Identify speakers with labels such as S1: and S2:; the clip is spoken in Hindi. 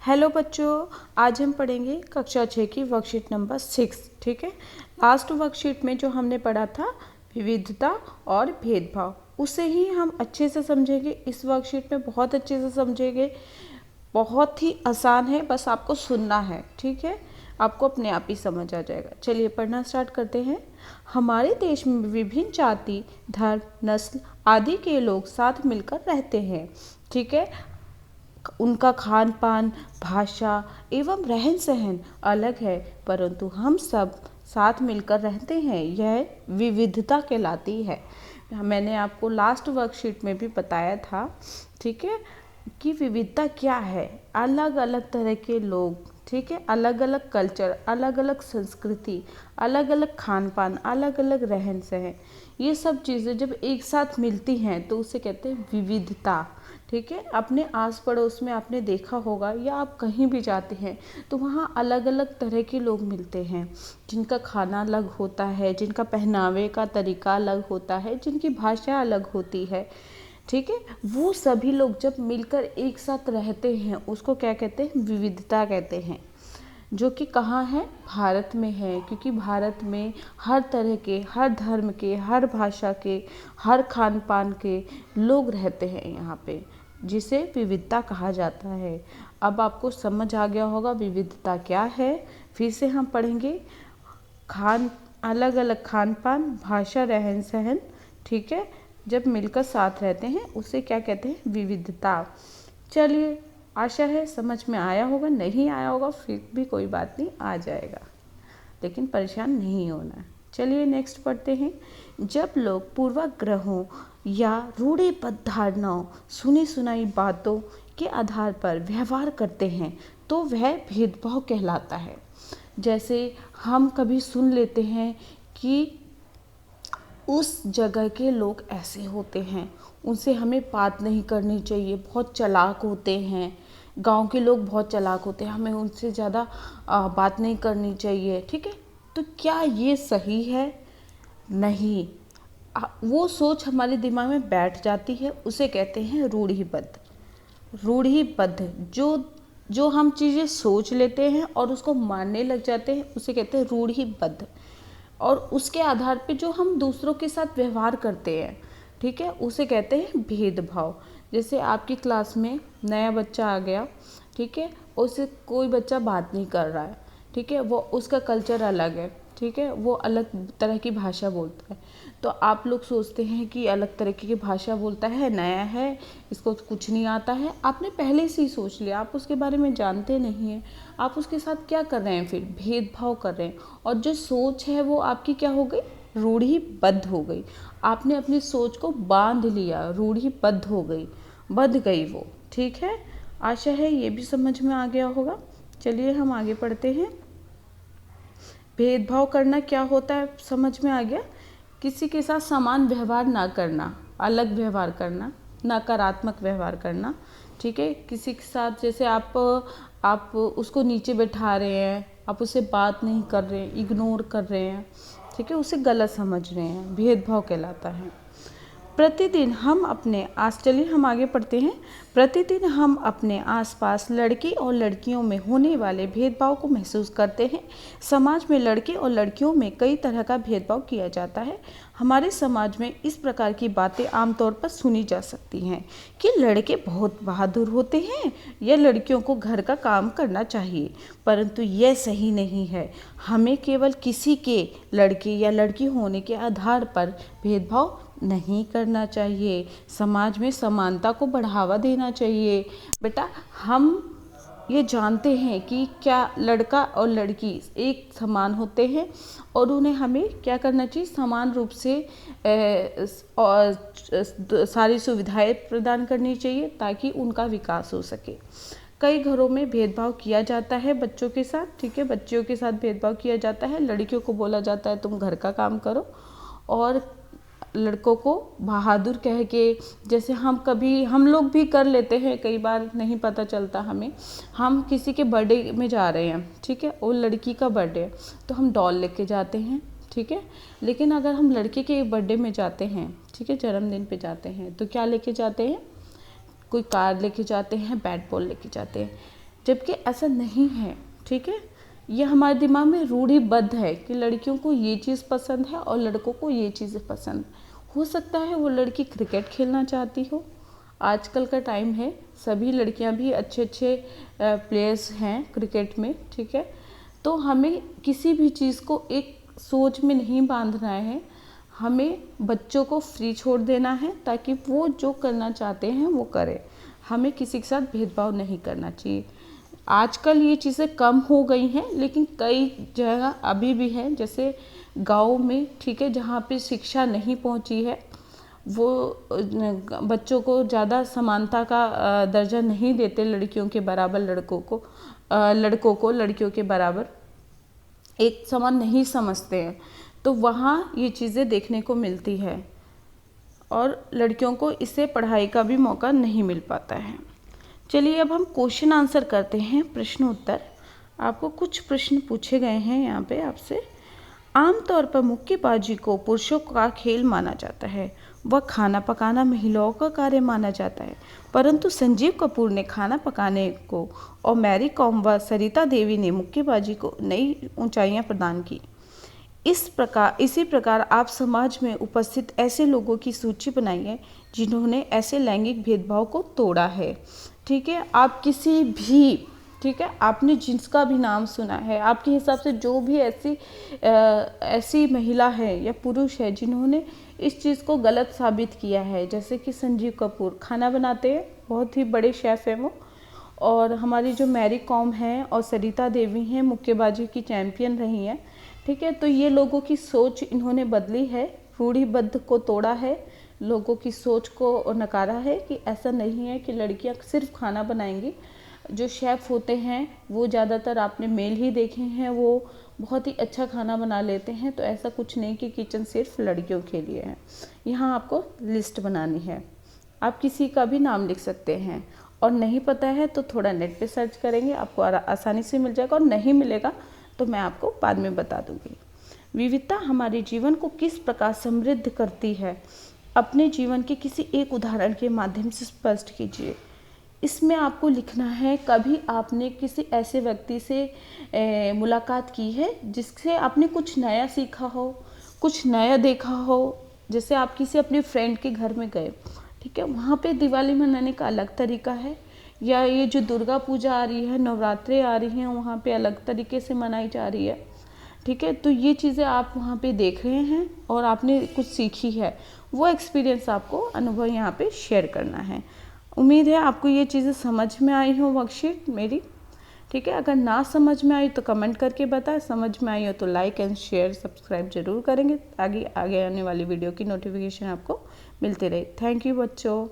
S1: हेलो बच्चों, आज हम पढ़ेंगे कक्षा 6 की वर्कशीट नंबर 6। ठीक है, लास्ट वर्कशीट में जो हमने पढ़ा था विविधता और भेदभाव, उसे ही हम अच्छे से समझेंगे। इस वर्कशीट में बहुत अच्छे से समझेंगे। बहुत ही आसान है, बस आपको सुनना है। ठीक है, आपको अपने आप ही समझ आ जाएगा। चलिए पढ़ना स्टार्ट करते हैं। हमारे देश में विभिन्न जाति, धर्म, नस्ल आदि के लोग साथ मिलकर रहते हैं। ठीक है, उनका खान पान, भाषा एवं रहन सहन अलग है, परंतु हम सब साथ मिलकर रहते हैं। यह विविधता कहलाती है। मैंने आपको लास्ट वर्कशीट में भी बताया था, ठीक है, कि विविधता क्या है। अलग अलग तरह के लोग, ठीक है, अलग अलग कल्चर, अलग अलग संस्कृति, अलग अलग खान पान, अलग अलग रहन सहन, ये सब चीज़ें जब एक साथ मिलती हैं तो उसे कहते हैं विविधता। ठीक है, अपने आस पड़ोस में आपने देखा होगा या आप कहीं भी जाते हैं तो वहाँ अलग अलग तरह के लोग मिलते हैं, जिनका खाना अलग होता है, जिनका पहनावे का तरीका अलग होता है, जिनकी भाषा अलग होती है। ठीक है, वो सभी लोग जब मिलकर एक साथ रहते हैं उसको क्या कहते हैं? विविधता कहते हैं। जो कि कहाँ है? भारत में है, क्योंकि भारत में हर तरह के, हर धर्म के, हर भाषा के, हर खान पान के लोग रहते हैं यहाँ पे, जिसे विविधता कहा जाता है। अब आपको समझ आ गया होगा विविधता क्या है। फिर से हम पढ़ेंगे। अलग अलग खान पान, भाषा, रहन सहन, ठीक है, जब मिलकर साथ रहते हैं उसे क्या कहते हैं? विविधता। चलिए, आशा है समझ में आया होगा। नहीं आया होगा फिर भी कोई बात नहीं, आ जाएगा, लेकिन परेशान नहीं होना है। चलिए नेक्स्ट पढ़ते हैं। जब लोग पूर्वाग्रहों या रूढ़िबद्ध धारणाओं, सुनी सुनाई बातों के आधार पर व्यवहार करते हैं तो वह भेदभाव कहलाता है। जैसे हम कभी सुन लेते हैं कि उस जगह के लोग ऐसे होते हैं, उनसे हमें बात नहीं करनी चाहिए, बहुत चालाक होते हैं, गांव के लोग बहुत चालाक होते हैं, हमें उनसे ज़्यादा बात नहीं करनी चाहिए। ठीक है, तो क्या ये सही है? नहीं। वो सोच हमारे दिमाग में बैठ जाती है, उसे कहते हैं रूढ़िबद्ध। रूढ़िबद्ध जो हम चीज़ें सोच लेते हैं और उसको मानने लग जाते हैं, उसे कहते हैं रूढ़िबद्ध। और उसके आधार पे जो हम दूसरों के साथ व्यवहार करते हैं, ठीक है, उसे कहते हैं भेदभाव। जैसे आपकी क्लास में नया बच्चा आ गया, ठीक है, उससे कोई बच्चा बात नहीं कर रहा है, ठीक है, वो उसका कल्चर अलग है, ठीक है, वो अलग तरह की भाषा बोलता है, तो आप लोग सोचते हैं कि अलग तरह की भाषा बोलता है, नया है, इसको कुछ नहीं आता है। आपने पहले से ही सोच लिया, आप उसके बारे में जानते नहीं हैं, आप उसके साथ क्या कर रहे हैं? फिर भेदभाव कर रहे हैं। और जो सोच है वो आपकी क्या हो गई? रूढ़िबद्ध हो गई। आपने अपनी सोच को बांध लिया, रूढ़िबद्ध हो गई, बंध गई वो। ठीक है, आशा है ये भी समझ में आ गया होगा। चलिए हम आगे पढ़ते हैं। भेदभाव करना क्या होता है समझ में आ गया। किसी के साथ समान व्यवहार ना करना, अलग व्यवहार करना, नकारात्मक व्यवहार करना। ठीक है, किसी के साथ जैसे आप उसको नीचे बैठा रहे हैं, आप उससे बात नहीं कर रहे हैं, इग्नोर कर रहे हैं, ठीक है, उसे गलत समझ रहे हैं, भेदभाव कहलाता है। प्रतिदिन हम आगे पढ़ते हैं। प्रतिदिन हम अपने आसपास लड़के और लड़कियों में होने वाले भेदभाव को महसूस करते हैं। समाज में लड़के और लड़कियों में कई तरह का भेदभाव किया जाता है। हमारे समाज में इस प्रकार की बातें आमतौर पर सुनी जा सकती हैं कि लड़के बहुत बहादुर होते हैं या लड़कियों को घर का काम करना चाहिए, परंतु यह सही नहीं है। हमें केवल किसी के लड़के या लड़की होने के आधार पर भेदभाव नहीं करना चाहिए। समाज में समानता को बढ़ावा देना चाहिए। बेटा, हम ये जानते हैं कि क्या लड़का और लड़की एक समान होते हैं और उन्हें हमें क्या करना चाहिए? समान रूप से सारी सुविधाएं प्रदान करनी चाहिए ताकि उनका विकास हो सके। कई घरों में भेदभाव किया जाता है बच्चों के साथ, ठीक है, बच्चियों के साथ भेदभाव किया जाता है। लड़कियों को बोला जाता है तुम घर का काम करो, और लड़कों को बहादुर कह के, जैसे हम लोग भी कर लेते हैं, कई बार नहीं पता चलता हमें। हम किसी के बर्थडे में जा रहे हैं, ठीक है, और लड़की का बर्थडे है तो हम डॉल लेके जाते हैं, ठीक है, लेकिन अगर हम लड़के के बर्थडे में जाते हैं, ठीक है, जन्मदिन पे जाते हैं, तो क्या लेके जाते हैं? कोई कार लेके जाते हैं, बैट बॉल लेके जाते हैं। जबकि ऐसा नहीं है, ठीक है। ये हमारे दिमाग में रूढ़िबद्ध है कि लड़कियों को ये चीज़ पसंद है और लड़कों को ये चीज़ पसंद। हो सकता है वो लड़की क्रिकेट खेलना चाहती हो, आजकल का टाइम है, सभी लड़कियां भी अच्छे अच्छे प्लेयर्स हैं क्रिकेट में, ठीक है। तो हमें किसी भी चीज़ को एक सोच में नहीं बांधना है, हमें बच्चों को फ्री छोड़ देना है ताकि वो जो करना चाहते हैं वो करें। हमें किसी के साथ भेदभाव नहीं करना चाहिए। आजकल ये चीज़ें कम हो गई हैं, लेकिन कई जगह अभी भी हैं, जैसे गाँव में, ठीक है, जहाँ पे शिक्षा नहीं पहुँची है, वो बच्चों को ज़्यादा समानता का दर्जा नहीं देते, लड़कियों के बराबर लड़कों को लड़कियों के बराबर एक समान नहीं समझते हैं। तो वहाँ ये चीज़ें देखने को मिलती है और लड़कियों को इससे पढ़ाई का भी मौका नहीं मिल पाता है। चलिए अब हम क्वेश्चन आंसर करते हैं, प्रश्न उत्तर। आपको कुछ प्रश्न पूछे गए हैं यहाँ पे आपसे। आमतौर पर मुक्केबाजी को पुरुषों का खेल माना जाता है, वह खाना पकाना महिलाओं का कार्य माना जाता है, परंतु संजीव कपूर ने खाना पकाने को और मैरी कॉम व सरिता देवी ने मुक्केबाजी को नई ऊंचाइयां प्रदान की। इसी प्रकार आप समाज में उपस्थित ऐसे लोगों की सूची बनाइए जिन्होंने ऐसे लैंगिक भेदभाव को तोड़ा है, ठीक है। आप किसी भी, ठीक है, आपने जिसका भी नाम सुना है, आपके हिसाब से जो भी ऐसी महिला है या पुरुष है जिन्होंने इस चीज़ को गलत साबित किया है, जैसे कि संजीव कपूर खाना बनाते हैं, बहुत ही बड़े शेफ़ हैं वो, और हमारी जो मैरी कॉम है और सरिता देवी हैं, मुक्केबाजी की चैम्पियन रही हैं, ठीक है। तो ये लोगों की सोच इन्होंने बदली है, रूढ़िबद्ध को तोड़ा है, लोगों की सोच को नकारा है कि ऐसा नहीं है कि लड़कियां सिर्फ खाना बनाएंगी। जो शेफ़ होते हैं वो ज़्यादातर आपने मेल ही देखे हैं, वो बहुत ही अच्छा खाना बना लेते हैं। तो ऐसा कुछ नहीं कि किचन सिर्फ लड़कियों के लिए है। यहाँ आपको लिस्ट बनानी है, आप किसी का भी नाम लिख सकते हैं, और नहीं पता है तो थोड़ा नेट पे सर्च करेंगे, आपको आसानी से मिल जाएगा, और नहीं मिलेगा तो मैं आपको बाद में बता दूँगी। विविधता हमारे जीवन को किस प्रकार समृद्ध करती है, अपने जीवन के किसी एक उदाहरण के माध्यम से स्पष्ट कीजिए। इसमें आपको लिखना है, कभी आपने किसी ऐसे व्यक्ति से मुलाकात की है जिससे आपने कुछ नया सीखा हो, कुछ नया देखा हो। जैसे आप किसी अपने फ्रेंड के घर में गए, ठीक है, वहाँ पे दिवाली मनाने का अलग तरीका है, या ये जो दुर्गा पूजा आ रही है, नवरात्रे आ रही हैं, वहाँ पे अलग तरीके से मनाई जा रही है, ठीक है। तो ये चीज़ें आप वहाँ पे देख रहे हैं और आपने कुछ सीखी है, वो एक्सपीरियंस आपको, अनुभव यहाँ पे शेयर करना है। उम्मीद है आपको ये चीज़ें समझ में आई हो वर्कशीट मेरी, ठीक है। अगर ना समझ में आई तो कमेंट करके बताएं, समझ में आई हो तो लाइक एंड शेयर सब्सक्राइब जरूर करेंगे, आगे आने वाली वीडियो की नोटिफिकेशन आपको मिलती रहे। थैंक यू बच्चों।